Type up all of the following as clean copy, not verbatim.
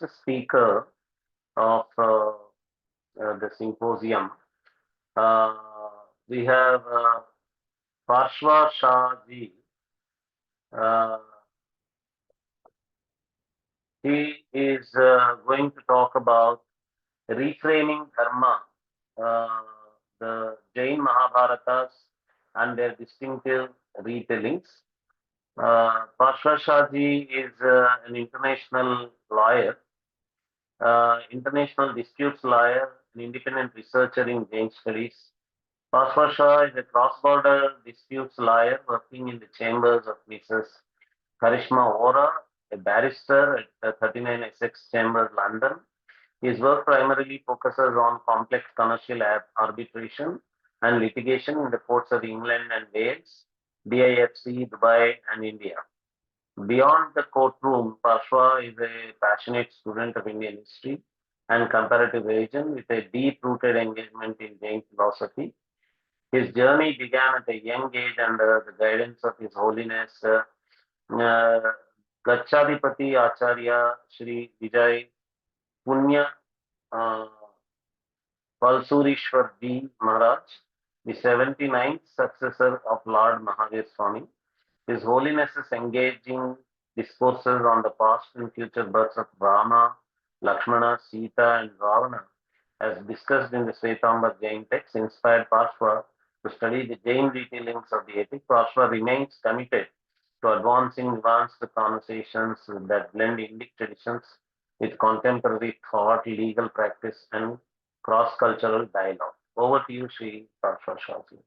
speaker of the symposium. Uh, we have Parshva Shah ji. Uh, he is going to talk about reframing Dharma, uh, the Jain Mahabharatas and their distinctive retellings. Parshva Shah ji is an international lawyer, international disputes lawyer, an independent researcher in Jain studies. Parshva Shah is a cross-border disputes lawyer working in the chambers of Mrs. Karishma Ora, a barrister at 39 Essex Chambers, London. His work primarily focuses on complex commercial arbitration and litigation in the courts of England and Wales, DIFC, Dubai, and India. Beyond the courtroom, Parshva is a passionate student of Indian history and comparative religion with a deep-rooted engagement in Jain philosophy. His journey began at a young age under the guidance of His Holiness Gachadipati Acharya Shri Vijay Punya uh, Palsurishwar Ji Maharaj, the 79th successor of Lord Mahavir Swami. His Holiness's engaging discourses on the past and future births of Rama, Lakshmana, Sita, and Ravana, as discussed in the Svetambar Jain text, inspired Parshva to study the Jain retellings of the epic. Parshva remains committed to advancing nuanced conversations that blend Indic traditions with contemporary thought, legal practice, and cross-cultural dialogue. Over to you, Shri Parshva Shahji.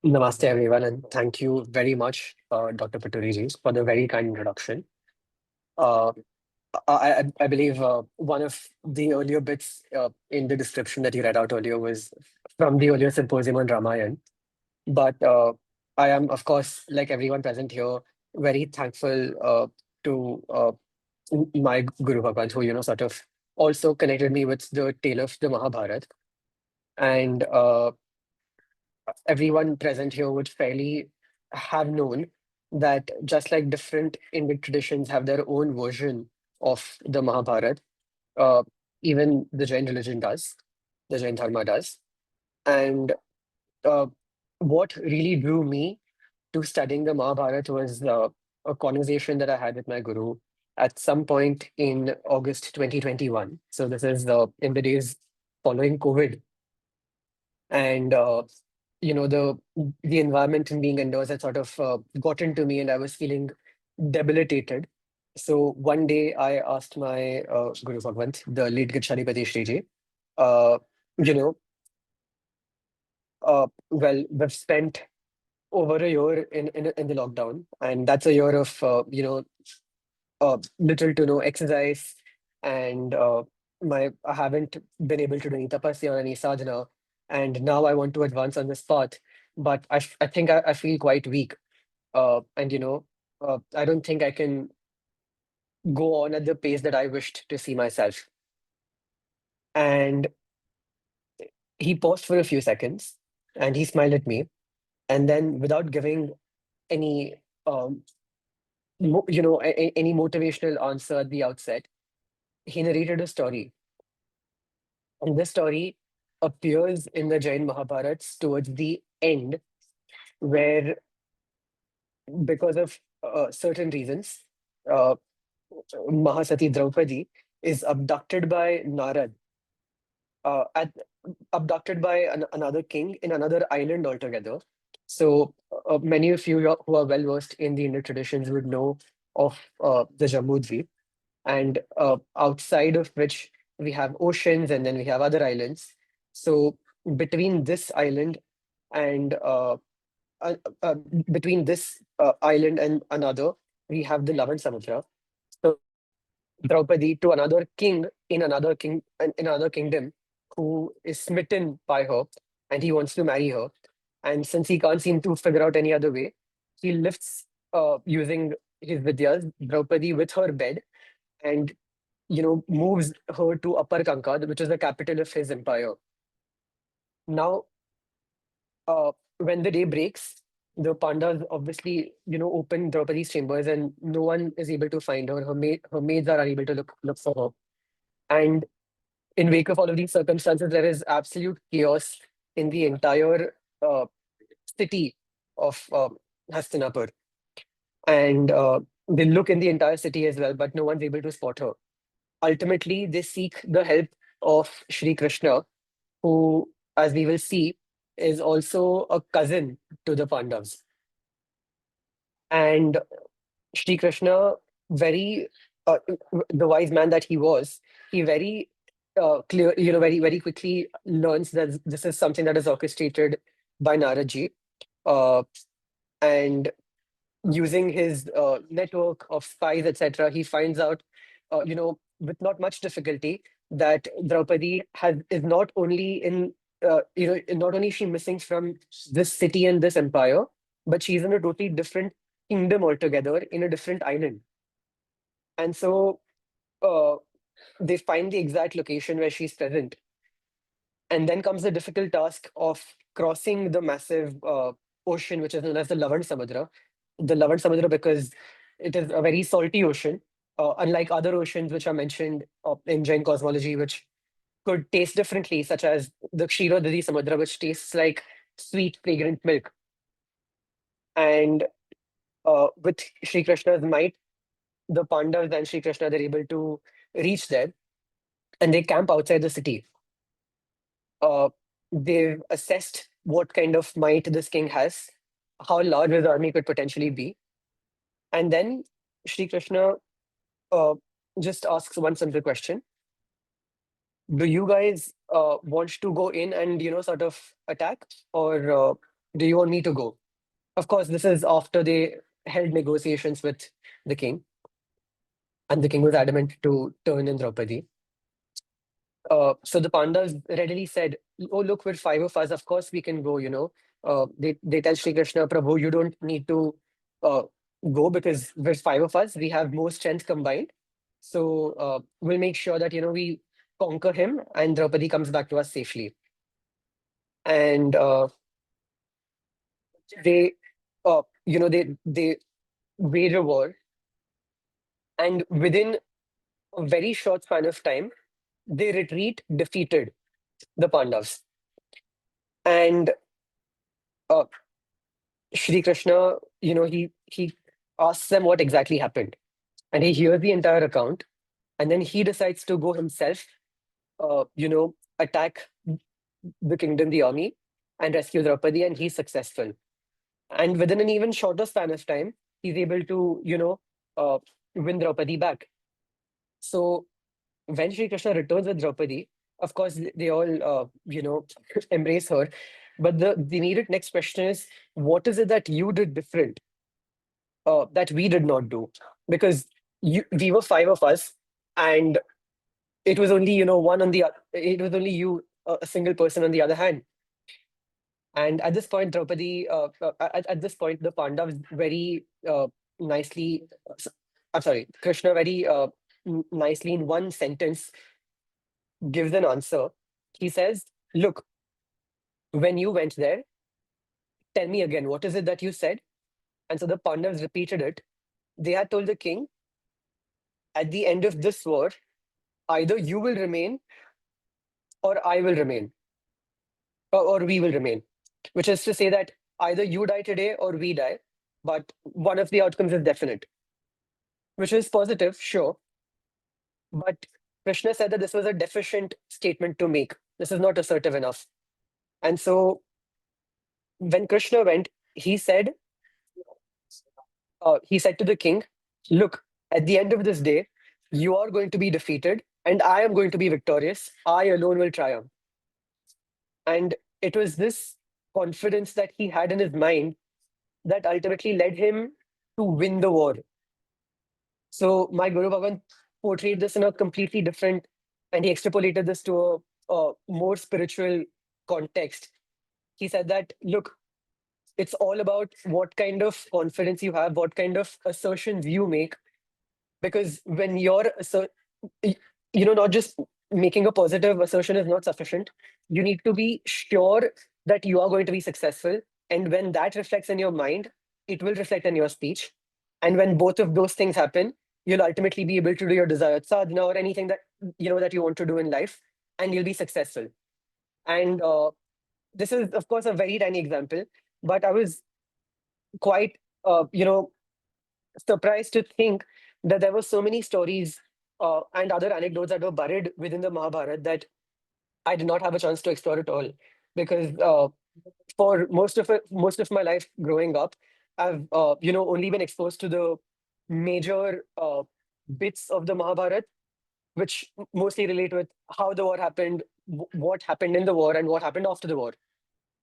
Namaste, everyone, and thank you very much, Dr. Paturi, for the very kind introduction. Uh, I believe one of the earlier bits in the description that you read out earlier was from the earlier symposium on Ramayana. But I am, of course, like everyone present here, very thankful to my Guru Bhagwan, who, sort of also connected me with the tale of the Mahabharata. And everyone present here would fairly have known that just like different Indic traditions have their own version of the Mahabharata, uh, even the Jain religion does, the Jain Dharma does. And uh, what really drew me to studying the Mahabharata was a conversation that I had with my guru at some point in August 2021. So this is in the days following COVID. And the environment and being indoors had sort of gotten to me, and I was feeling debilitated. So one day I asked my Guru Bhagwant, the lead Gachadipati Shriji, uh, you know, well, we've spent over a year in the lockdown, and that's a year of little to no exercise, and I haven't been able to do any tapasya or any sadhana, and now I want to advance on this path, but I think I feel quite weak, and I don't think I can go on at the pace that I wished to see myself. And he paused for a few seconds, and he smiled at me, and then without giving any any motivational answer at the outset, he narrated a story. And this story appears in the Jain Mahabharats towards the end, where, because of certain reasons, uh, Mahasati Draupadi is abducted by Narad, at abducted by another king in another island altogether. So many of you who are well versed in the Indian traditions would know of the Jambudvip, and outside of which we have oceans and then we have other islands. So between this island and uh, uh, between this island and another, we have the Lavan Samudra. So Draupadi to another king in another kingdom who is smitten by her, and he wants to marry her. And since he can't seem to figure out any other way, he lifts using his vidyas Draupadi with her bed, and moves her to Upper Kanka, which is the capital of his empire. Now, when the day breaks, the Pandavas obviously, open Draupadi's chambers and no one is able to find her. Her maids are unable to look for her. And in wake of all of these circumstances, there is absolute chaos in the entire city of Hastinapur. And they look in the entire city as well, but no one's able to spot her. Ultimately, they seek the help of Shri Krishna, who, as we will see, is also a cousin to the Pandavas. And Shri Krishna, very the wise man that he was, he very clear, very quickly learns that this is something that is orchestrated by Naraji. Uh, and using his network of spies, etc., he finds out, with not much difficulty, that Draupadi is not only not only is she missing from this city and this empire, but she's in a totally different kingdom altogether, in a different island. And so uh, they find the exact location where she's present. And then comes the difficult task of crossing the massive ocean, which is known as the Lavan Samudra. The Lavan Samudra, because it is a very salty ocean, unlike other oceans which are mentioned in Jain cosmology, which could taste differently, such as the Kshirodadi Samudra, which tastes like sweet, fragrant milk. And with Sri Krishna's might, the Pandavas and Sri Krishna, they're able to reach there and they camp outside the city. Uh, they've assessed what kind of might this king has, how large his army could potentially be. And then Sri Krishna uh, just asks one simple question. Do you guys want to go in and, sort of attack, or do you want me to go? Of course, this is after they held negotiations with the king, and the king was adamant to turn in Draupadi. So the Pandavas readily said, "Oh, look, we're five of us. Of course, we can go." They tell Shri Krishna, "Prabhu, you don't need to uh, go because we're five of us. We have more strength combined. So we'll make sure that we conquer him and Draupadi comes back to us safely." And they, they wage a war, and within a very short span of time, they retreat defeated, the Pandavas. And uh, Shri Krishna, he asks them what exactly happened, and he hears the entire account, and then he decides to go himself, attack the kingdom, the army, and rescue Draupadi, and he's successful. And within an even shorter span of time, he's able to, win Draupadi back. So when Shri Krishna returns with Draupadi, of course, they all, embrace her. But the immediate next question is, what is it that you did different that we did not do? Because we were five of us, and it was only, one on the it was only you, a single person on the other hand. And at this point, Draupadi, at this point, the Pandavas very nicely, I'm sorry, Krishna very nicely in one sentence gives an answer. He says, "Look, when you went there, tell me again, what is it that you said?" And so the Pandavas repeated it. They had told the king, "At the end of this war, either you will remain or I will remain, or we will remain," which is to say that either you die today or we die, but one of the outcomes is definite, which is positive, sure. But Krishna said that this was a deficient statement to make. This is not assertive enough. And so when Krishna went, he said to the king, "Look, at the end of this day, you are going to be defeated and I am going to be victorious. I alone will triumph." And it was this confidence that he had in his mind that ultimately led him to win the war. So my Guru Bhagavan portrayed this in a completely different, and he extrapolated this to a more spiritual context. He said that, look, it's all about what kind of confidence you have, what kind of assertions you make. Because when not just making a positive assertion is not sufficient. You need to be sure that you are going to be successful And when that reflects in your mind, it will reflect in your speech. And when both of those things happen, you'll ultimately be able to do your desired sadhana or anything that that you want to do in life, and you'll be successful. And this is, of course, a very tiny example, but I was quite, surprised to think that there were so many stories and other anecdotes that were buried within the Mahabharata that I did not have a chance to explore it all, because for most of my life growing up, I've only been exposed to the major bits of the Mahabharata, which mostly relate with how the war happened, what happened in the war, and what happened after the war.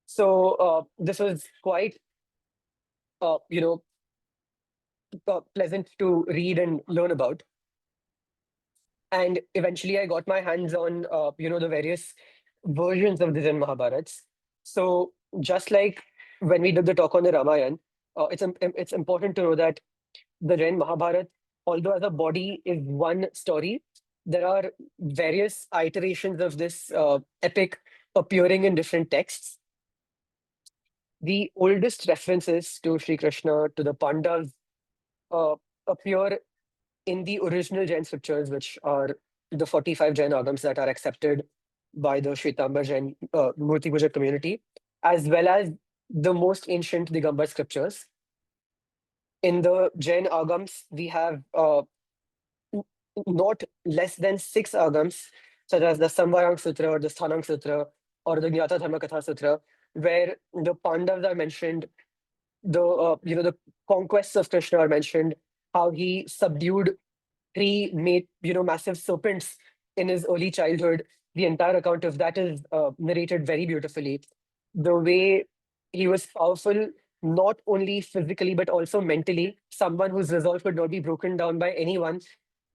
So this was quite uh, you know pleasant to read and learn about. And eventually I got my hands on the various versions of the Zen Mahabharats. So just like when we did the talk on the Ramayana, it's important to know that the Jain Mahabharata, although as a body is one story, there are various iterations of this epic appearing in different texts. The oldest references to Shri Krishna, to the Pandavas, uh, appear in the original Jain scriptures, which are the 45 Jain agams that are accepted by the Shwetambar Jain Murti Puja community, as well as the most ancient Digambar scriptures. In the Jain agams, we have n- not less than six agams, such as the Samvarang Sutra or the Sthanang Sutra or the Jnata Dharma Katha Sutra, where the Pandavas are mentioned, the conquests of Krishna are mentioned, how he subdued three made massive serpents in his early childhood. The entire account of that is narrated very beautifully. The way he was powerful, not only physically but also mentally, someone whose resolve could not be broken down by anyone,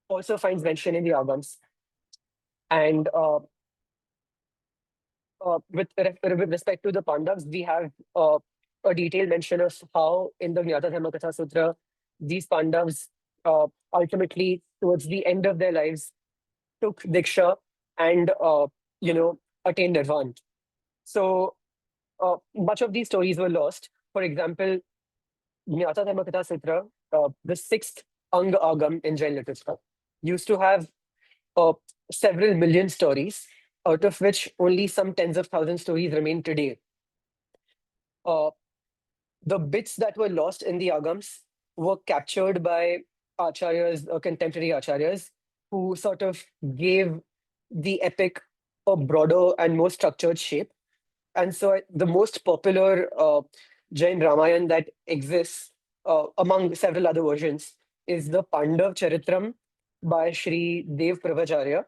also finds mention in the agams. And with respect to the Pandavas, we have a detailed mention of how in the Jnata Dharmakatha Sutra, these Pandavas ultimately, towards the end of their lives, took Diksha and attained Nirvana. So much of these stories were lost. For example, Jnata Dharmakatha Sutra, the sixth Anga Agam in Jain literature, used to have uh, several million stories, out of which only some tens of thousands stories remain today. Uh, the bits that were lost in the Agams were captured by acharyas, contemporary acharyas, who sort of gave the epic a broader and more structured shape. And so the most popular Jain Ramayan that exists among several other versions is the Pandav Charitram by Shri Dev Pravacharya,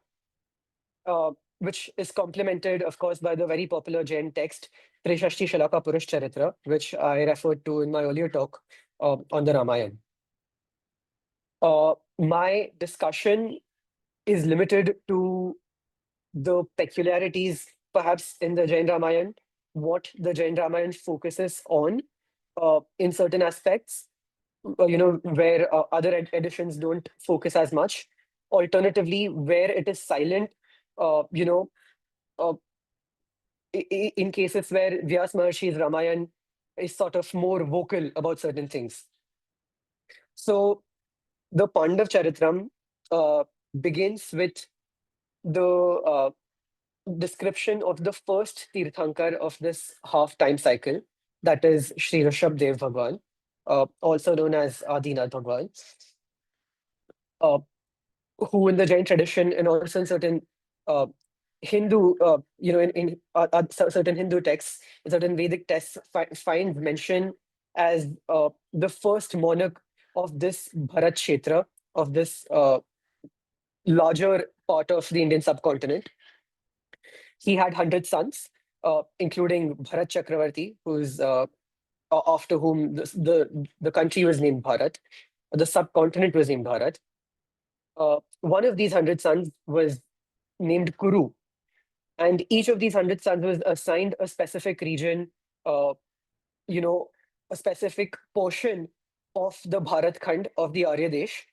which is complemented, of course, by the very popular Jain text, Trishashti Shalaka Purush Charitra, which I referred to in my earlier talk on the Ramayana. My discussion is limited to the peculiarities, perhaps, in the Jain Ramayana, what the Jain Ramayana focuses on in certain aspects, where other editions don't focus as much. Alternatively, where it is silent, uh, you know, uh, in cases where Vyas Maharshi's Ramayana is sort of more vocal about certain things. So the Pandav Charitram begins with the description of the first Tirthankar of this half time cycle, that is Sri Rishabh Dev Bhagwan, also known as Adinath Bhagwan, uh, who in the Jain tradition and also in certain uh, Hindu, in certain Hindu texts, in certain Vedic texts, find mention as the first monarch of this Bharat Kshetra, of this larger part of the Indian subcontinent. He had 100 sons, including Bharat Chakravarti, who's after whom the country was named Bharat, the subcontinent was named Bharat. One of these 100 sons was named Kuru, and each of these 100 sons was assigned a specific region, uh, you know, a specific portion of the Bharat Khand of the Ārya Desh,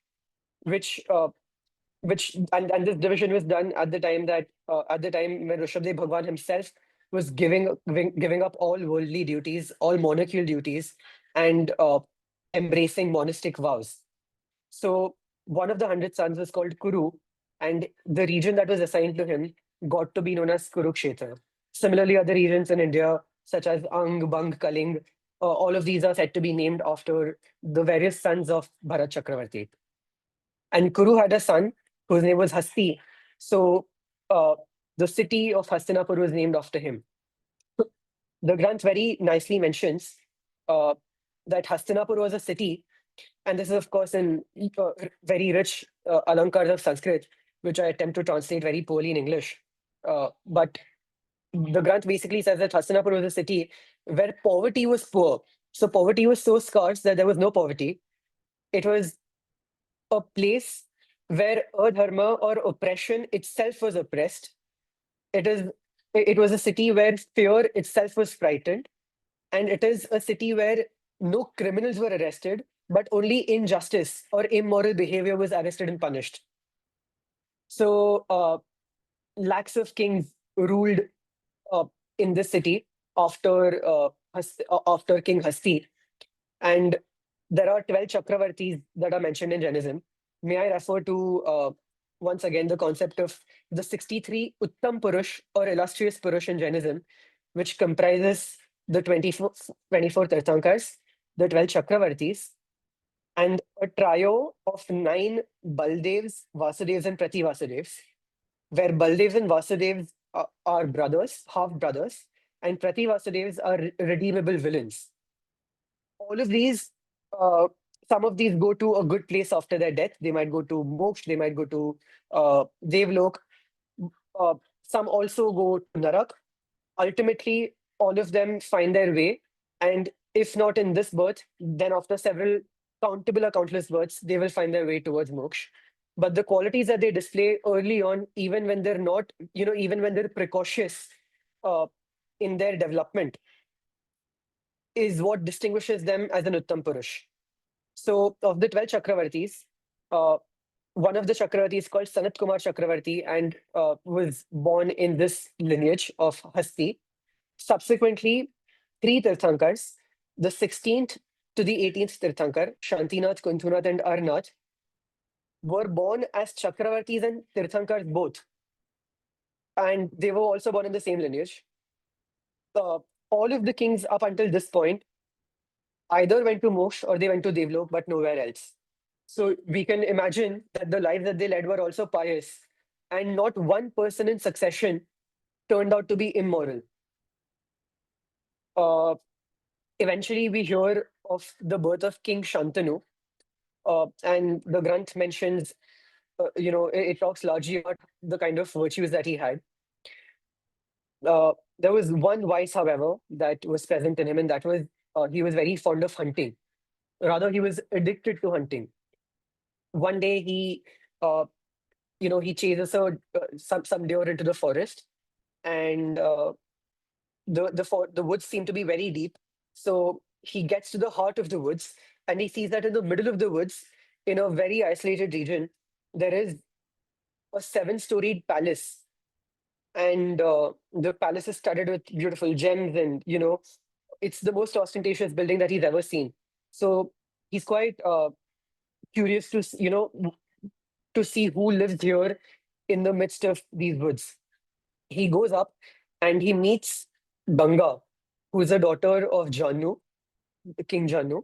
which and this division was done at the time when Rishabdev Bhagwan himself was giving up all worldly duties, all monarchical duties, and embracing monastic vows. So one of the 100 sons was called Kuru, and the region that was assigned to him got to be known as Kurukshetra. Similarly, other regions in India, such as Ang, Bang, Kaling, all of these are said to be named after the various sons of Bharat Chakravarti. And Kuru had a son whose name was Hasti. So uh, the city of Hastinapur was named after him. The Granth very nicely mentions uh, that Hastinapur was a city, and this is, of course, in very rich alankars of Sanskrit, which I attempt to translate very poorly in English. But the Granth basically says that Hastinapur was a city where poverty was poor. So poverty was so scarce that there was no poverty. It was a place where adharma or oppression itself was oppressed. It is. It was a city where fear itself was frightened, and it is a city where no criminals were arrested, but only injustice or immoral behavior was arrested and punished. So lakhs of kings ruled uh, in this city after after King Hasti, and there are 12 Chakravartis that are mentioned in Jainism. May I refer to once again the concept of the 63 Uttam Purush or illustrious Purush in Jainism, which comprises the 24 Tirthankars, the 12 Chakravartis, and a trio of 9 Baldevs, Vasudevs, and Prati Vasudevs, where Baldevs and Vasudevs are brothers, half brothers, and Prati Vasudevs are redeemable villains. All of these, uh, some of these go to a good place after their death. They might go to Moksha, they might go to Devlok. Uh, some also go to Narak. Ultimately, all of them find their way. And if not in this birth, then after several countable or countless births, they will find their way towards Moksha. But the qualities that they display early on, even when they're not, even when they're precautious uh, in their development, is what distinguishes them as an Uttam Purush. So, of the 12 Chakravartis, uh, one of the Chakravartis is called Sanat Kumar Chakravarti and was born in this lineage of Hasti. Subsequently, 3 Tirthankars, the 16th to the 18th Tirthankar, Shantinath, Kuntunath, and Arnath, were born as Chakravartis and Tirthankars both. And they were also born in the same lineage. Uh, all of the kings up until this point either went to Moksha or they went to Devlok, but nowhere else. So we can imagine that the lives that they led were also pious, and not one person in succession turned out to be immoral. Uh, Eventually, we hear of the birth of King Shantanu, and the Granth mentions, it talks largely about the kind of virtues that he had. There was one vice, however, that was present in him, and that was he was very fond of hunting. Rather, he was addicted to hunting. One day, uh, he chases some deer into the forest, and the woods seem to be very deep. So he gets to the heart of the woods, and he sees that in the middle of the woods, in a very isolated region, there is a 7-storied palace, and the palace is studded with beautiful gems, and it's the most ostentatious building that he's ever seen. So he's quite curious to to see who lives here in the midst of these woods. He goes up and he meets Ganga, who is a daughter of Janu, King Janu.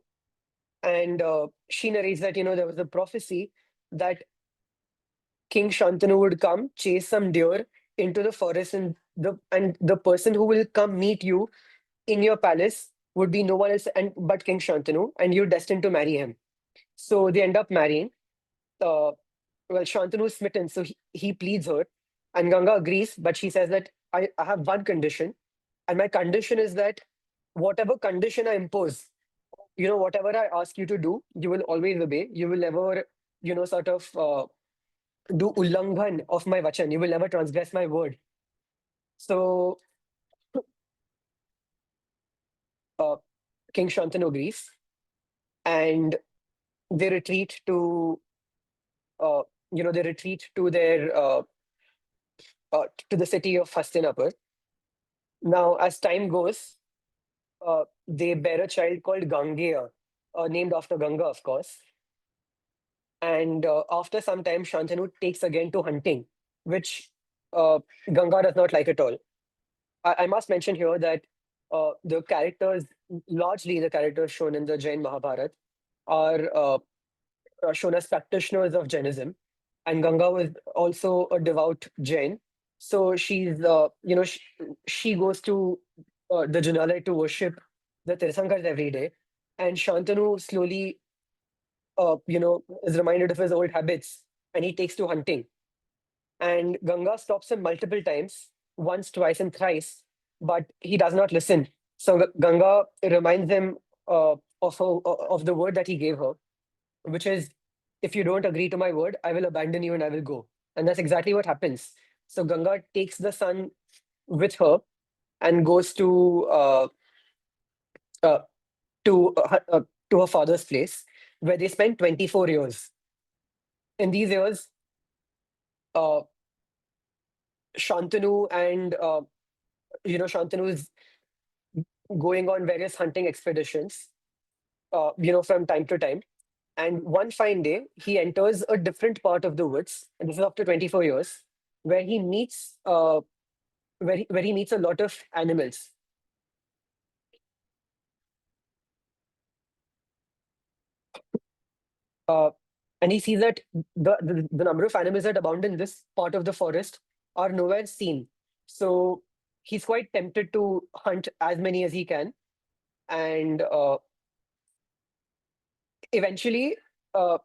And she narrates that, there was a prophecy that King Shantanu would come, chase some deer into the forest, and the person who will come meet you in your palace would be no one else but King Shantanu, and you're destined to marry him. So they end up marrying. Uh, well, Shantanu is smitten, so he pleads her, and Ganga agrees, but she says that I have one condition, and my condition is that whatever condition I impose, whatever I ask you to do, you will always obey. You will never, sort of do ullanghan of my vachan. You will never transgress my word. So uh, King Shantanu agrees, and they retreat to, uh, they retreat to their to the city of Hastinapur. Now, as time goes, they bear a child called Gangeya, named after Ganga, of course. And after some time, Shantanu takes again to hunting, which uh, Ganga does not like at all. I must mention here that the characters, largely the characters shown in the Jain Mahabharata, are shown as practitioners of Jainism. And Ganga was also a devout Jain. So she goes to the Janalaya to worship the Tirthankars every day. And Shantanu slowly, is reminded of his old habits and he takes to hunting. And Ganga stops him multiple times, once, twice, and thrice, but he does not listen. So Ganga reminds him of the word that he gave her, which is, if you don't agree to my word, I will abandon you and I will go. And that's exactly what happens. So Ganga takes the son with her and goes uh, to her father's place, where they spend 24 years. In these years, uh, Shantanu and Shantanu is going on various hunting expeditions, from time to time. And one fine day, he enters a different part of the woods, and this is after 24 years, where he meets where he meets a lot of animals. Uh, and he sees that the number of animals that abound in this part of the forest are nowhere seen. So he's quite tempted to hunt as many as he can. And eventually, uh,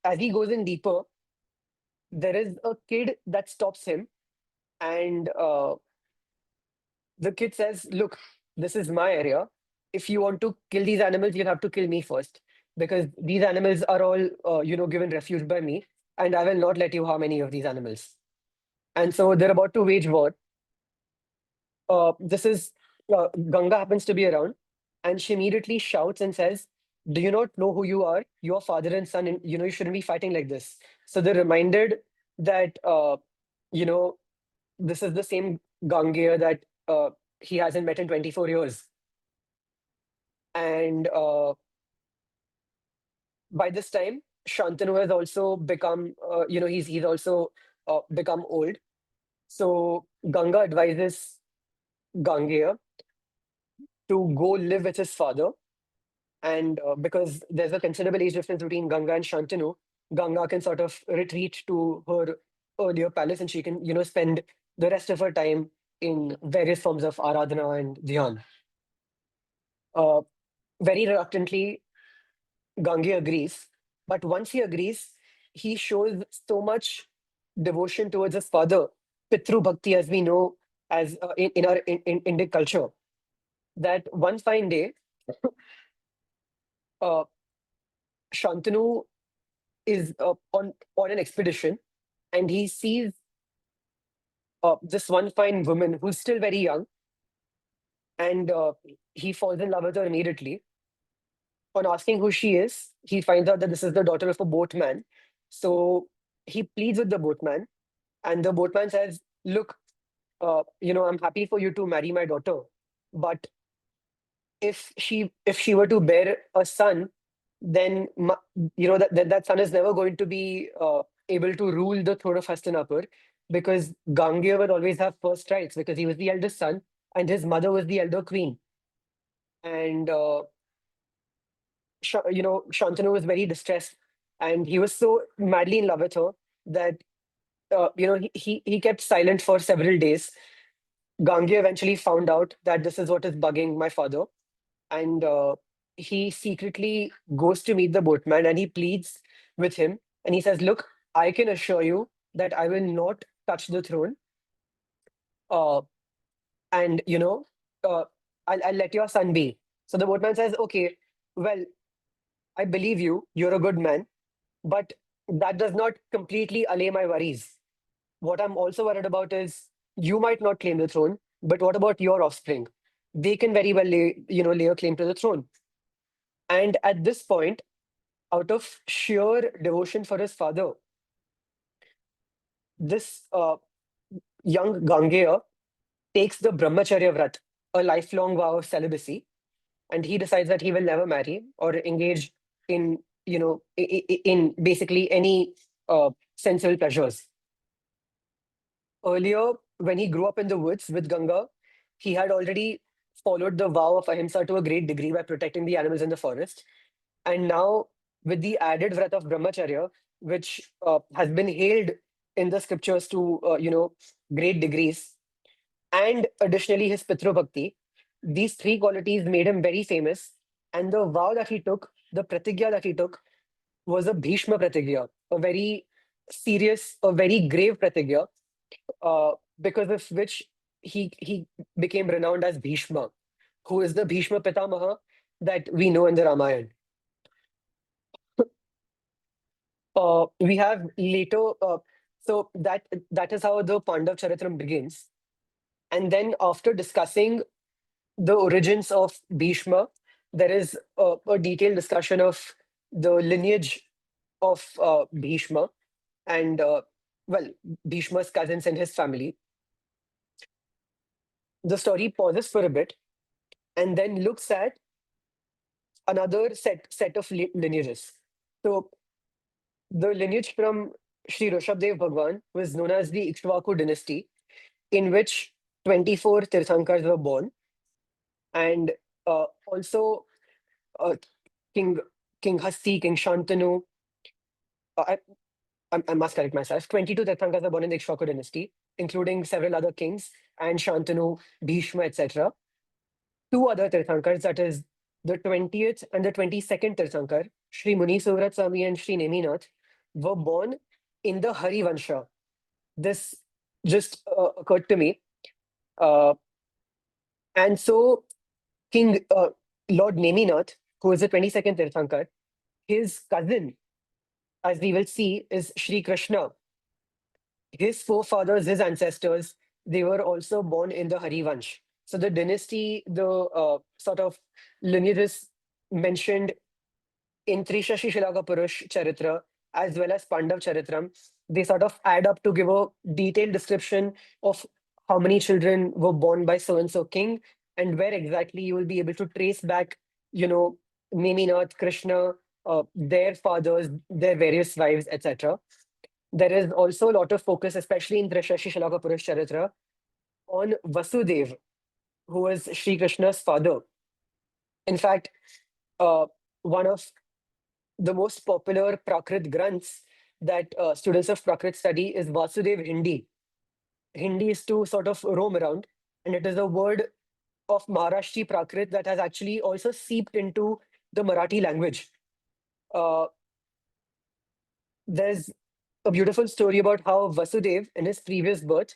as he goes in deeper, there is a kid that stops him. And the kid says, "Look, this is my area. If you want to kill these animals, you'll have to kill me first, because these animals are all, given refuge by me, and I will not let you harm any of these animals." And so they're about to wage war. This is Ganga happens to be around, and she immediately shouts and says, "Do you not know who you are? You are father and son, and you shouldn't be fighting like this." So they're reminded that you know this is the same Gangeya that he hasn't met in 24 years. And by this time, Shantanu has also become, he's also become old. So Ganga advises Gangeya to go live with his father. And because there's a considerable age difference between Ganga and Shantanu, Ganga can sort of retreat to her earlier palace, and she can, spend the rest of her time in various forms of aradhana and dhyan. Uh, Very reluctantly, Gange agrees. But once he agrees, he shows so much devotion towards his father, Pitru Bhakti, as we know as in our in Indic culture, that one fine day, uh, Shantanu is on an expedition, and he sees this one fine woman who's still very young, and he falls in love with her immediately. On asking who she is, he finds out that this is the daughter of a boatman. So he pleads with the boatman, and the boatman says, "Look, I'm happy for you to marry my daughter, but if she were to bear a son, then that son is never going to be able to rule the throne of Hastinapur, because Gangeya would always have first rights because he was the eldest son and his mother was the elder queen." And Shantanu was very distressed, and he was so madly in love with her that he kept silent for several days. Gangeya eventually found out that this is what is bugging my father, and he secretly goes to meet the boatman and he pleads with him, and he says, "Look, I can assure you that I will not touch the throne, uh, and uh, I'll let your son be." So the boatman says, "Okay, well, I believe you. You're a good man, but that does not completely allay my worries. What I'm also worried about is you might not claim the throne, but what about your offspring? They can very well lay a claim to the throne." And at this point, out of sheer devotion for his father, this young Gangeya takes the Brahmacharya Vrat, a lifelong vow of celibacy, and he decides that he will never marry or engage in, in basically any sensual pleasures. Earlier, when he grew up in the woods with Ganga, he had already followed the vow of ahimsa to a great degree by protecting the animals in the forest. And now, with the added vrat of brahmacharya, which has been hailed in the scriptures to great degrees, and additionally his Pitru Bhakti, these three qualities made him very famous. And the vow that he took, the pratigya that he took, was a Bhishma pratigya, a very serious, a very grave pratigya, uh, because of which he became renowned as Bhishma, who is the Bhishma Pitamaha that we know in the Ramayana. We have later, so that is how the Pandav Charitram begins. And then after discussing the origins of Bhishma, there is a detailed discussion of the lineage of Bhishma and, well, Bhishma's cousins and his family. The story pauses for a bit and then looks at another set of lineages. So the lineage from Sri Rishabdev Bhagwan was known as the Ikshvaku dynasty, in which 24 Tirthankars were born, and also uh, King King Hasti, King Shantanu. Uh, I must correct myself. 22 Tirthankars were born in the Ikshvaku dynasty, including several other kings and Shantanu, Bhishma, etc. Two other Tirthankars, that is the 20th and the 22nd Tirthankar, Shri Muni Suvrat Swami and Shri Neminath, were born in the Hari Vansha. This just occurred to me. Uh, and so King Lord Neminath, who is the 22nd Tirthankar, his cousin, as we will see, is Shri Krishna. His forefathers, his ancestors, they were also born in the Hari Vansh. So the dynasty, the sort of lineages mentioned in Trishashi Shilaka Purush Charitra as well as Pandav Charitram, they sort of add up to give a detailed description of how many children were born by so and so king and where exactly you will be able to trace back, you know, Neminath, Krishna, their fathers, their various wives, etc. There is also a lot of focus, especially in Trishashi Shalaka Purush Charitra, on Vasudev, who was Sri Krishna's father. In fact, uh, one of the most popular Prakrit Granths that students of Prakrit study is Vasudev Hindi. Hindi is to sort of roam around, and it is a word of Maharashtrian Prakrit that has actually also seeped into the Marathi language. Uh, there's a beautiful story about how Vasudev, in his previous birth,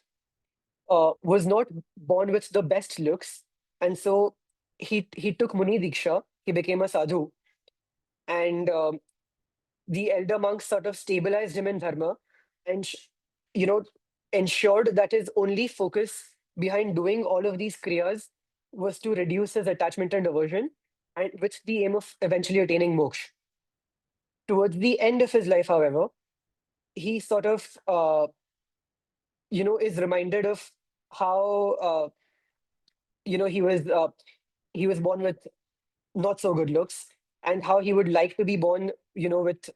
was not born with the best looks, and so he took Muni Diksha. He became a sadhu, and the elder monks sort of stabilized him in dharma, and you know ensured that his only focus behind doing all of these kriyas was to reduce his attachment and aversion, and with the aim of eventually attaining moksha. Towards the end of his life, however, he sort of is reminded of how he was born with not so good looks, and how he would like to be born, with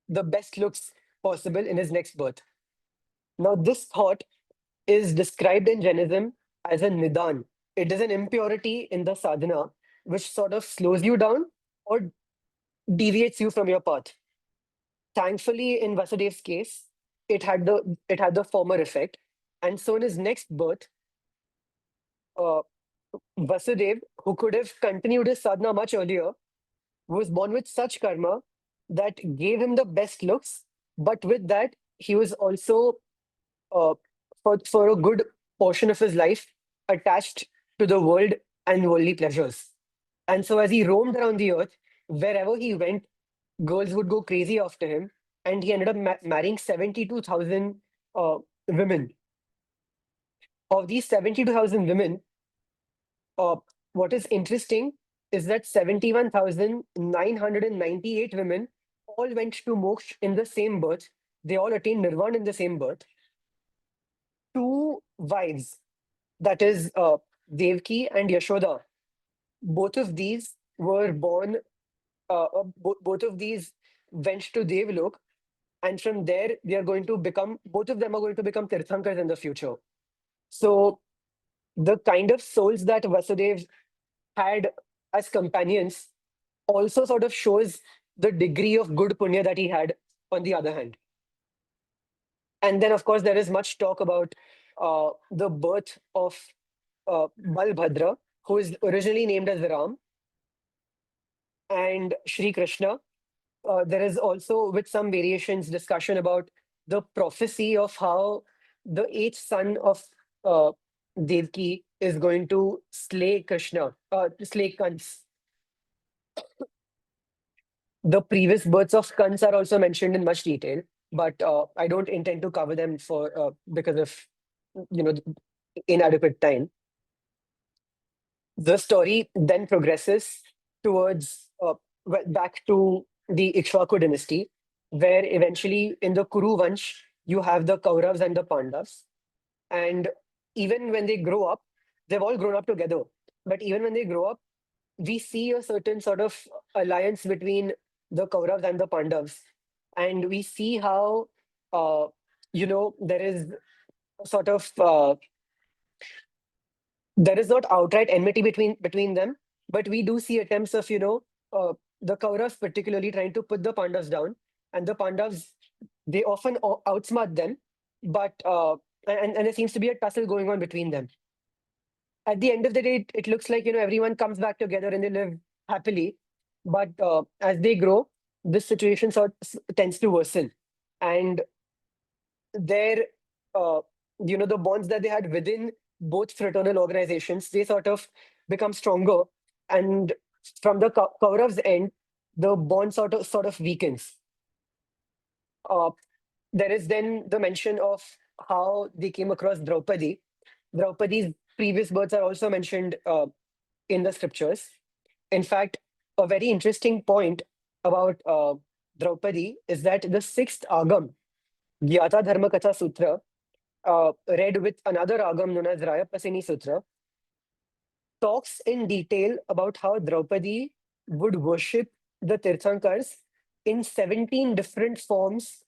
the best looks possible in his next birth. Now, this thought is described in Jainism as a nidan. It is an impurity in the sadhana which sort of slows you down or deviates you from your path. Thankfully, in Vasudev's case, it had the former effect, and so in his next birth, uh, Vasudev, who could have continued his sadhana much earlier, was born with such karma that gave him the best looks, but with that, he was also, uh, for a good portion of his life, attached to the world and worldly pleasures. And so, as he roamed around the earth, wherever he went, girls would go crazy after him, and he ended up marrying 72,000 women. Of these 72,000 women, uh, what is interesting is that 71,998 women all went to moksha in the same birth. They all attained nirvana in the same birth. Two wives. that is Devki and Yashoda. Both of these were born, both of these went to Devlok, and from there they are going to become, both of them are going to become Tirthankars in the future. So the kind of souls that Vasudev had as companions also sort of shows the degree of good punya that he had on the other hand. And then, of course, there is much talk about the birth of Balbhadra, who is originally named as Ram, and Shri Krishna. There is also, with some variations, discussion about the prophecy of how the eighth son of uh, Devki is going to slay Krishna, slay Kans. The previous births of Kans are also mentioned in much detail, but I don't intend to cover them for because of inadequate time. The story then progresses towards back to the Ikshvaku dynasty, where eventually in the Kuru Vansh you have the Kauravas and the Pandavas, and even when they grow up, they've all grown up together. But even when they grow up, we see a certain sort of alliance between the Kauravas and the Pandavas, and we see how there is sort of there is not outright enmity between them, but we do see attempts of the Kauravas particularly trying to put the Pandavas down, and the Pandavas, they often outsmart them, but and there seems to be a tussle going on between them. At the end of the day, it looks like everyone comes back together and they live happily, but as they grow, this situation tends to worsen, and their the bonds that they had within both fraternal organizations, they sort of become stronger, and from the Kaurav's end, the bond sort of weakens. uh, there is then the mention of how they came across Draupadi. Draupadi's previous births are also mentioned in the scriptures. In fact, a very interesting point about Draupadi is that the sixth agam, Gyata Dharma Katha Sutra, read with another agam known as Rayapasini Sutra, talks in detail about how Draupadi would worship the Tirthankars in 17 different forms,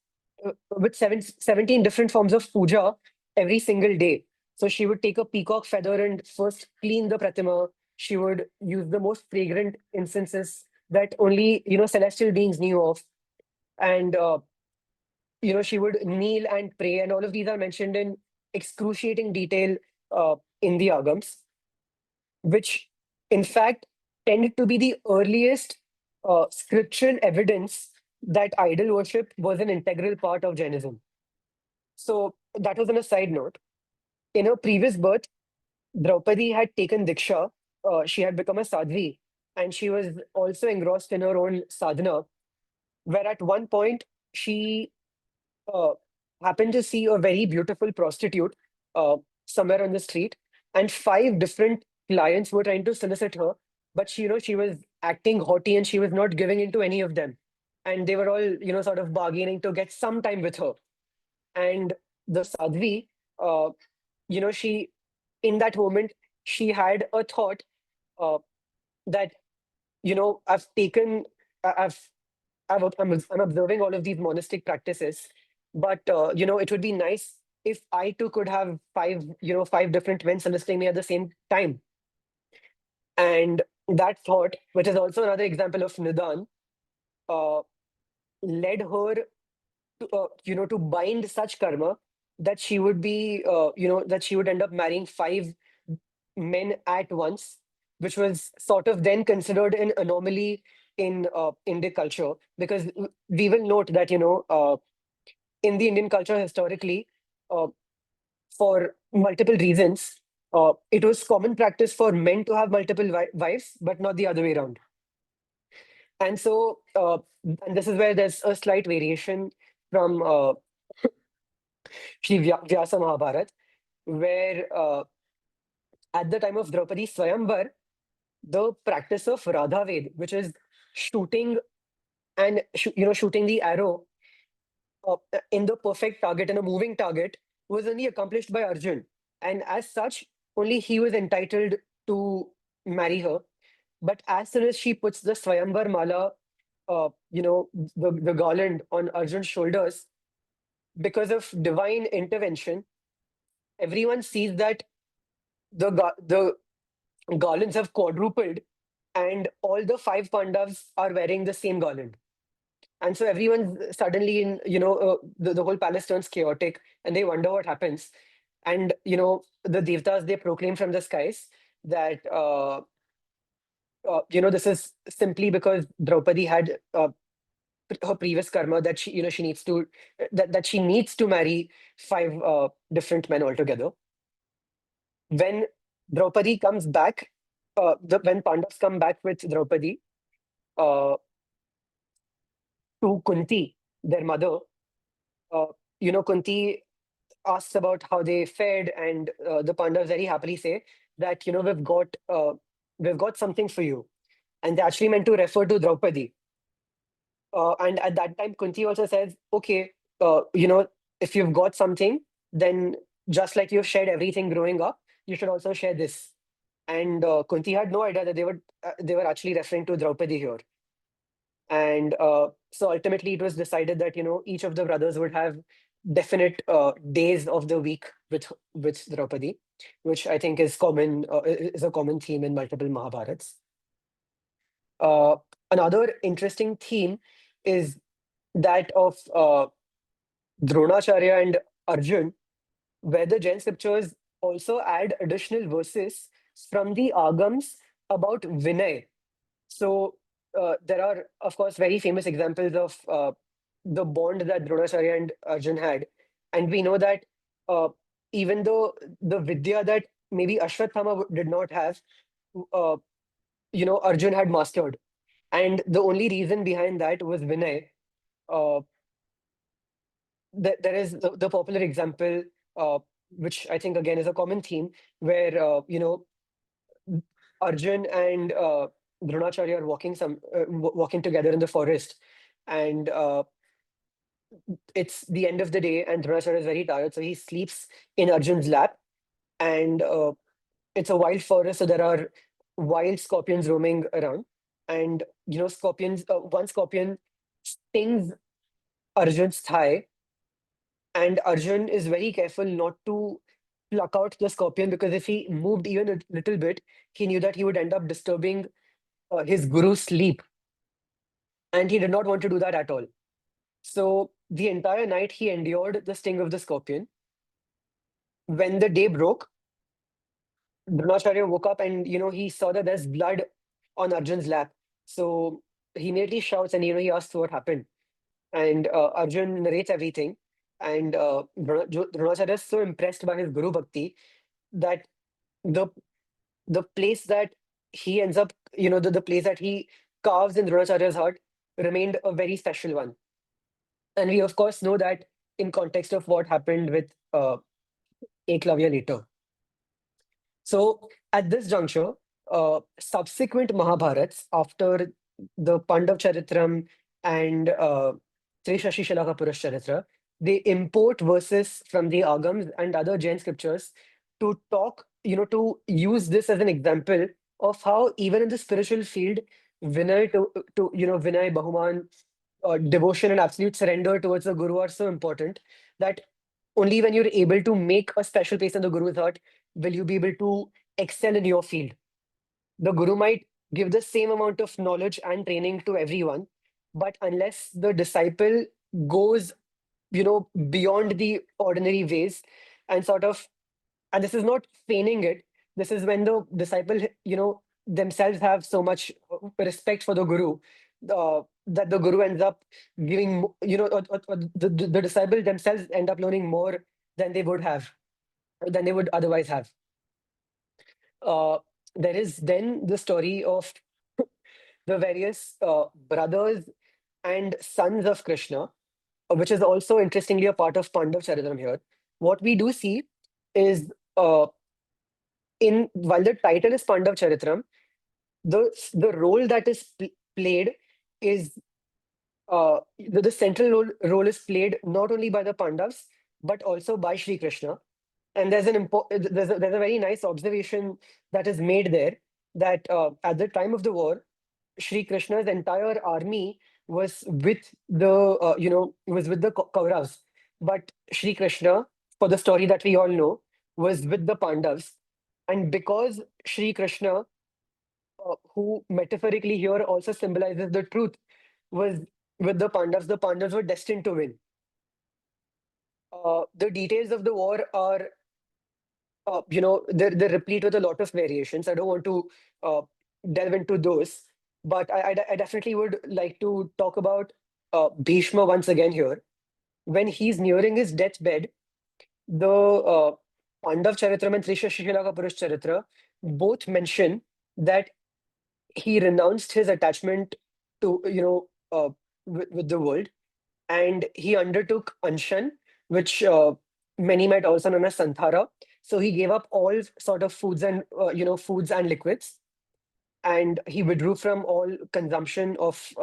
with 17 different forms of puja every single day. So she would take a peacock feather and first clean the pratima. She would use the most fragrant incenses that only celestial beings knew of, and she would kneel and pray, and all of these are mentioned in excruciating detail in the agams, which in fact tended to be the earliest scriptural evidence that idol worship was an integral part of Jainism. So that was on a side note. In her previous birth, Draupadi had taken Diksha. She had become a sadhvi, and she was also engrossed in her own sadhana, where at one point she uh, happened to see a very beautiful prostitute uh, somewhere on the street, and five different clients were trying to solicit her, but she was acting haughty and she was not giving in to any of them, and they were all sort of bargaining to get some time with her. And the sadhvi, uh, she in that moment she had a thought uh, that I've taken, I've I'm observing all of these monastic practices, but it would be nice if I too could have five different men soliciting me at the same time. And that thought, which is also another example of Nidan, uh, led her to bind such karma that she would be, that she would end up marrying five men at once, which was sort of then considered an anomaly in Indic culture, because we will note that in the Indian culture historically, uh, for multiple reasons, it was common practice for men to have multiple wives, but not the other way around. And so, and this is where there's a slight variation from Shri Vyasa Mahabharata, where at the time of Draupadi Swayamvar, the practice of Radha Ved, which is shooting and shooting the arrow in the perfect target and a moving target, was only accomplished by Arjun. And as such, only he was entitled to marry her. But as soon as she puts the Swayamvar Mala, the garland on Arjun's shoulders, because of divine intervention, everyone sees that the garlands have quadrupled, and all the five Pandavas are wearing the same garland. And so everyone's suddenly in, the whole palace turns chaotic, and they wonder what happens. And the devtas, they proclaim from the skies that this is simply because Draupadi had her previous karma, that she needs to that she needs to marry five different men altogether. When Draupadi comes back, when Pandavas come back with Draupadi uh, to Kunti, their mother, uh, Kunti asks about how they fared, and the Pandavas very happily say that we've got something for you, and they actually meant to refer to Draupadi. And at that time, Kunti also says, okay, if you've got something, then just like you've shared everything growing up, you should also share this. And Kunti had no idea that they were actually referring to Draupadi here. And so ultimately, it was decided that each of the brothers would have definite days of the week with Draupadi, which I think is a common theme in multiple Mahabharats. Uh, Another interesting theme is that of Dronacharya and Arjun, where the Jain scriptures also add additional verses from the Agams about Vinay. So there are, of course, very famous examples of the bond that Dronacharya and Arjun had. And we know that uh, even though the Vidya that maybe Ashwathama did not have, uh, Arjun had mastered. And the only reason behind that was Vinay. Uh, there is the popular example, uh, which I think again is a common theme, where Arjun and Dronacharya are walking together in the forest, and it's the end of the day, and Dronacharya is very tired, so he sleeps in Arjun's lap, and it's a wild forest, so there are wild scorpions roaming around, and scorpions. One scorpion stings Arjun's thigh, and Arjun is very careful not to pluck out the scorpion, because if he moved even a little bit, he knew that he would end up disturbing his guru's sleep, and he did not want to do that at all. So the entire night he endured the sting of the scorpion. When the day broke, Dronacharya woke up, and he saw that there's blood on Arjun's lap. So he immediately shouts, and he asks what happened. And Arjun narrates everything. And Dronacharya is so impressed by his Guru Bhakti that the the place that he ends up, the place that he carves in Dronacharya's heart remained a very special one. And we, of course, know that in context of what happened with Eklavya later. So at this juncture, subsequent Mahabharats after the Pandav Charitram and Trishashi Shalaka Purush Charitra, they import verses from the Agams and other Jain scriptures to talk, to use this as an example of how even in the spiritual field, Vinay, Bahuman, devotion and absolute surrender towards the Guru are so important that only when you're able to make a special place in the Guru's heart will you be able to excel in your field. The Guru might give the same amount of knowledge and training to everyone, but unless the disciple goes, beyond the ordinary ways and sort of, and this is not feigning it, this is when the disciple, themselves have so much respect for the Guru, that the Guru ends up giving, or the disciple themselves end up learning more than they would have, than they would otherwise have. Uh, there is then the story of the various brothers and sons of Krishna, which is also interestingly a part of Pandav Charitram here. What we do see is, in while the title is Pandav Charitram, the role that is played is, the central role is played not only by the Pandavas but also by Shri Krishna. And there's a very nice observation that is made there, that at the time of the war, Shri Krishna's entire army was with the Kauravas, but Shri Krishna, for the story that we all know, was with the Pandavas, and because Shri Krishna, who metaphorically here also symbolizes the truth, was with the Pandavas were destined to win. The details of the war are, they're replete with a lot of variations. I don't want to uh, delve into those, but I definitely would like to talk about Bhishma once again here. When he's nearing his deathbed, the Pandav Charitram and Trisha Shishilaka Purush Charitra both mention that he renounced his attachment to, with the world, and he undertook Anshan, which many might also known as Santhara. So he gave up all sort of foods and liquids, and he withdrew from all consumption of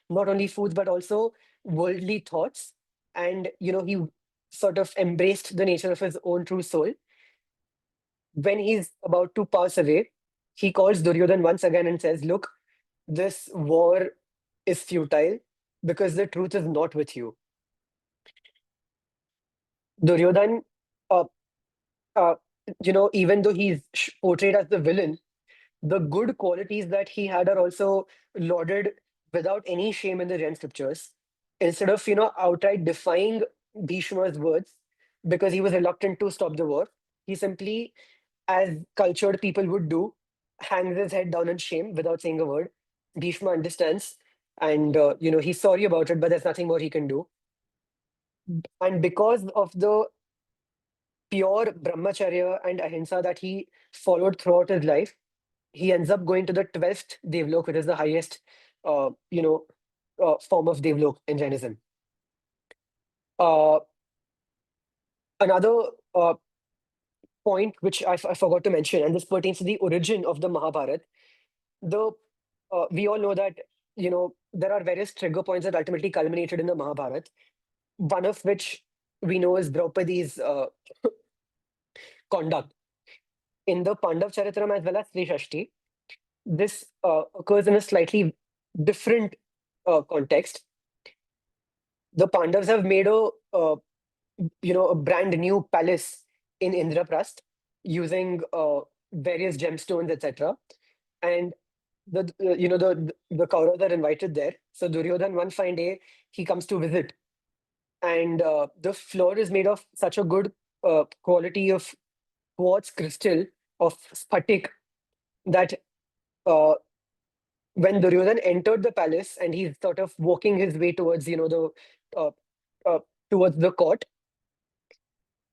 not only foods but also worldly thoughts. And he sort of embraced the nature of his own true soul. When he's about to pass away, he calls Duryodhan once again and says, "Look, this war is futile because the truth is not with you." Duryodhan, uh, uh, even though he's portrayed as the villain, the good qualities that he had are also lauded without any shame in the Jain scriptures. Instead of, outright defying Bhishma's words because he was reluctant to stop the war, he simply, as cultured people would do, hangs his head down in shame without saying a word. Bhishma understands, and he's sorry about it, but there's nothing more he can do. And because of the pure brahmacharya and ahimsa that he followed throughout his life, he ends up going to the 12th Devlok, which is the highest, uh, you know, form of Devlok in Jainism. Uh, Another point which I forgot to mention, and this pertains to the origin of the Mahabharata. The We all know that there are various trigger points that ultimately culminated in the Mahabharata. One of which we know is Draupadi's conduct in the Pandav Charitram as well as Sri Shashti. This occurs in a slightly different context. The Pandavas have made a brand new palace in Indraprasth using various gemstones, etc. And the Kauravas are invited there. So Duryodhan, one fine day, he comes to visit, and the floor is made of such a good quality of quartz crystal of sphatic that uh, when Duryodhan entered the palace and he's sort of walking his way towards uh, uh, towards the court,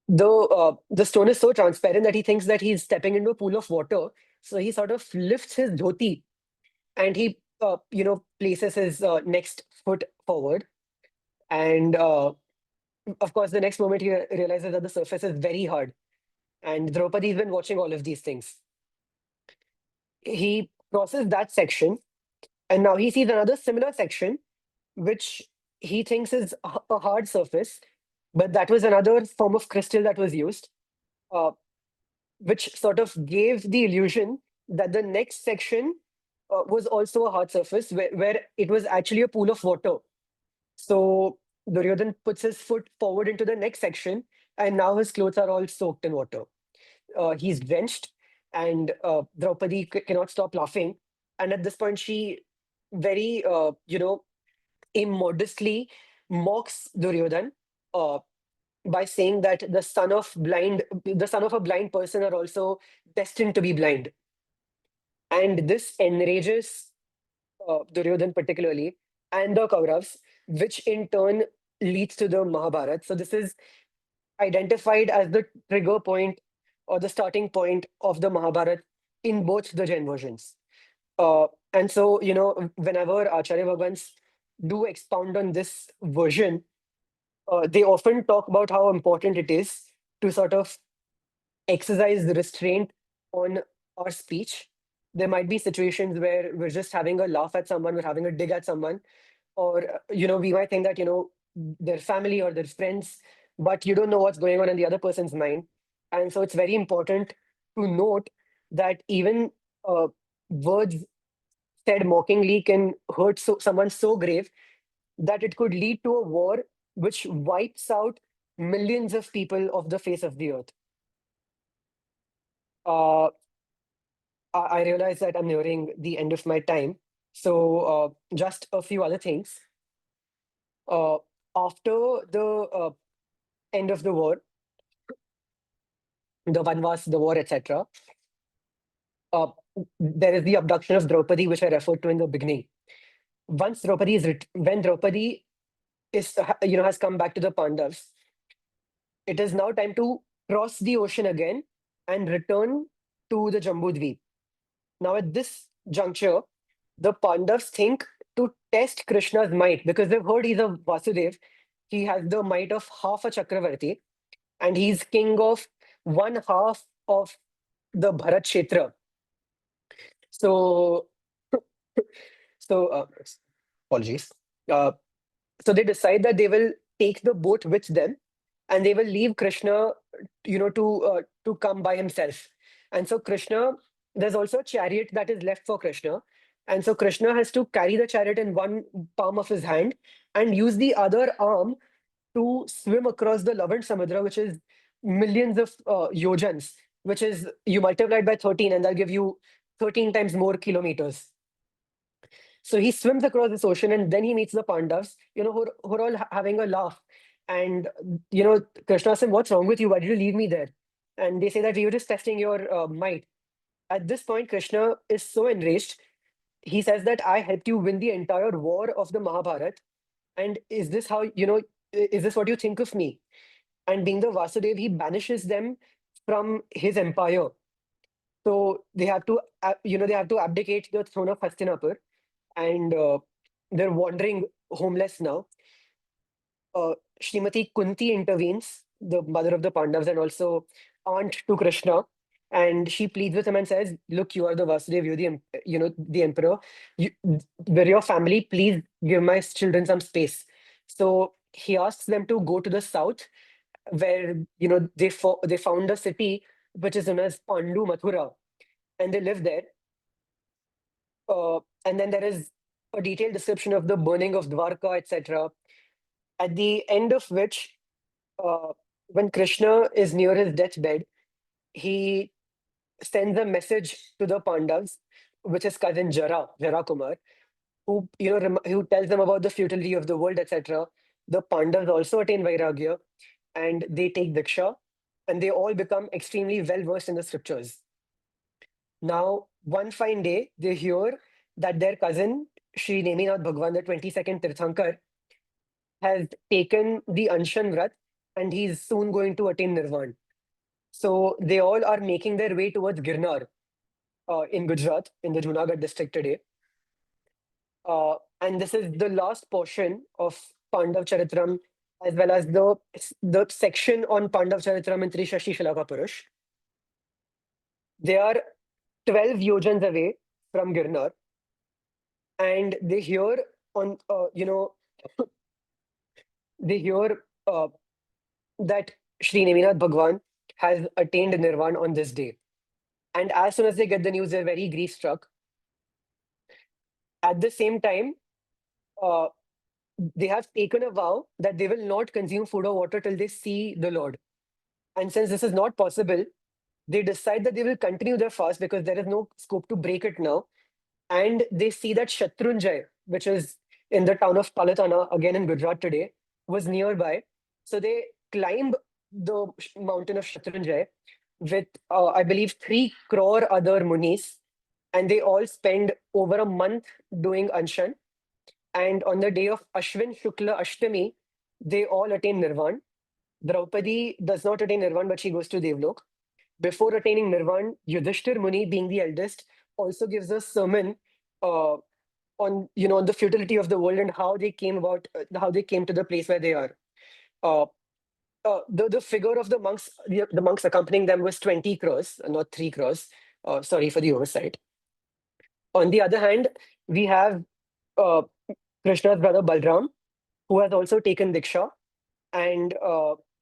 the stone is so transparent that he thinks that he's stepping into a pool of water. So he sort of lifts his dhoti and he places his next foot forward, and of course the next moment he realizes that the surface is very hard, and Draupadi's been watching all of these things. He crosses that section, and now he sees another similar section which he thinks is a hard surface, but that was another form of crystal that was used, uh, which sort of gave the illusion that the next section was also a hard surface where it was actually a pool of water. So Duryodhan puts his foot forward into the next section, and now his clothes are all soaked in water. He's drenched, and Draupadi cannot stop laughing. And at this point, she very, immodestly mocks Duryodhan uh, by saying that the son of a blind person are also destined to be blind. And this enrages Duryodhan particularly and the Kauravas, which in turn leads to the Mahabharata. So this is identified as the trigger point or the starting point of the Mahabharata in both the Jain versions. And so, whenever Acharya Bhagwans do expound on this version, they often talk about how important it is to sort of exercise the restraint on our speech. There might be situations where we're just having a laugh at someone, we're having a dig at someone, or we might think that their family or their friends, but you don't know what's going on in the other person's mind. And so it's very important to note that even words said mockingly can hurt someone so grave that it could lead to a war which wipes out millions of people off the face of the earth. Uh, I realize that I'm nearing the end of my time. So, just a few other things. Uh, After the end of the war, the Vanvas, the war, etc., uh, there is the abduction of Draupadi, which I referred to in the beginning. Once Draupadi is when Draupadi is has come back to the Pandavas, it is now time to cross the ocean again and return to the Jambudvip. Now, at this juncture, the Pandavas think to test Krishna's might because they've heard he's a Vasudev. He has the might of half a Chakravarti and he's king of one half of the Bharat Kshetra. So, so apologies. Uh, so they decide that they will take the boat with them and they will leave Krishna, to come by himself. And so Krishna, there's also a chariot that is left for Krishna. And so Krishna has to carry the chariot in one palm of his hand and use the other arm to swim across the Lavan Samudra, which is millions of yojans, which is you multiply it by 13 and that'll give you 13 times more kilometers. So he swims across this ocean and then he meets the Pandavas, who are all having a laugh. And, Krishna asks him, "What's wrong with you? Why did you leave me there?" And they say that we were just testing your might. At this point, Krishna is so enraged. He says that I helped you win the entire war of the Mahabharata. And is this how, is this what you think of me? And being the Vasudev, he banishes them from his empire. So they have to abdicate the throne of Hastinapur and they're wandering homeless now. Srimati Kunti intervenes, the mother of the Pandavas and also aunt to Krishna, and she pleads with him and says, "Look, you are the Vasudev, you're the emperor. You, we're your family. Please give my children some space." So he asks them to go to the south, where they found a city which is known as Pandu Mathura, and they live there. And then there is a detailed description of the burning of Dwarka, etc. At the end of which, uh, when Krishna is near his deathbed, he sends a message to the Pandavas, which is cousin Jara Kumar, who who tells them about the futility of the world, etc. The Pandavas also attain Vairagya, and they take Diksha, and they all become extremely well versed in the scriptures. Now, one fine day, they hear that their cousin, Shri Neminath Bhagwan, the 22nd Tirthankar, has taken the Anshan Vrat and he's soon going to attain Nirvan. So they all are making their way towards Girnar in Gujarat, in the Junagadh district today. And this is the last portion of Pandav Charitram, as well as the section on Pandav Charitram in Trishashi Shilaka Purush. They are 12 yojans away from Girnar, and they hear on, they hear that Shri Neminath Bhagwan has attained Nirvana on this day. And as soon as they get the news, they're very grief struck. At the same time, uh, they have taken a vow that they will not consume food or water till they see the Lord. And since this is not possible, they decide that they will continue their fast because there is no scope to break it now. And they see that Shatrunjay, which is in the town of Palatana, again in Gujarat today, was nearby. So they climb the mountain of Shatrunjay with, I believe, 3 crore other munis, and they all spend over a month doing Anshan. And on the day of Ashwin Shukla Ashtami, they all attain Nirvan. Draupadi does not attain Nirvan, but she goes to Devlok. Before attaining Nirvan, Yudhishthir Muni, being the eldest, also gives a sermon uh, on the futility of the world and how they came about, how they came to the place where they are. Uh, the figure of the monks accompanying them was 20 crores, not 3 crores. Sorry for the oversight. On the other hand, we have uh, Krishna's brother Balram, who has also taken Diksha, and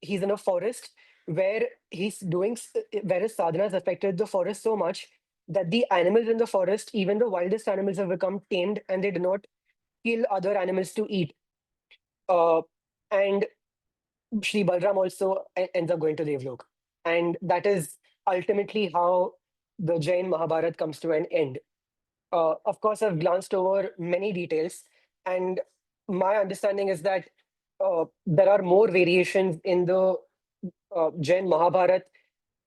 he's in a forest where where his sadhanas affected the forest so much that the animals in the forest, even the wildest animals, have become tamed and they do not kill other animals to eat. Uh, and Shri Balram also ends up going to Devlok. And that is ultimately how the Jain Mahabharata comes to an end. Of course, I've glanced over many details, and my understanding is that there are more variations in the Jain Mahabharata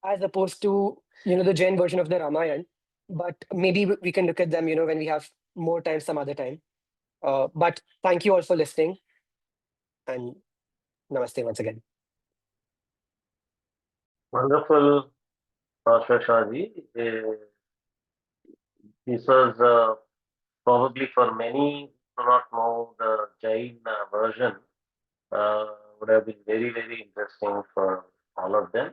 as opposed to the Jain version of the Ramayana. But maybe we can look at them when we have more time some other time. But thank you all for listening, and namaste once again. Wonderful, Parshva Shahji. This was probably for many who do not know the Jain version, would have been very, very interesting for all of them.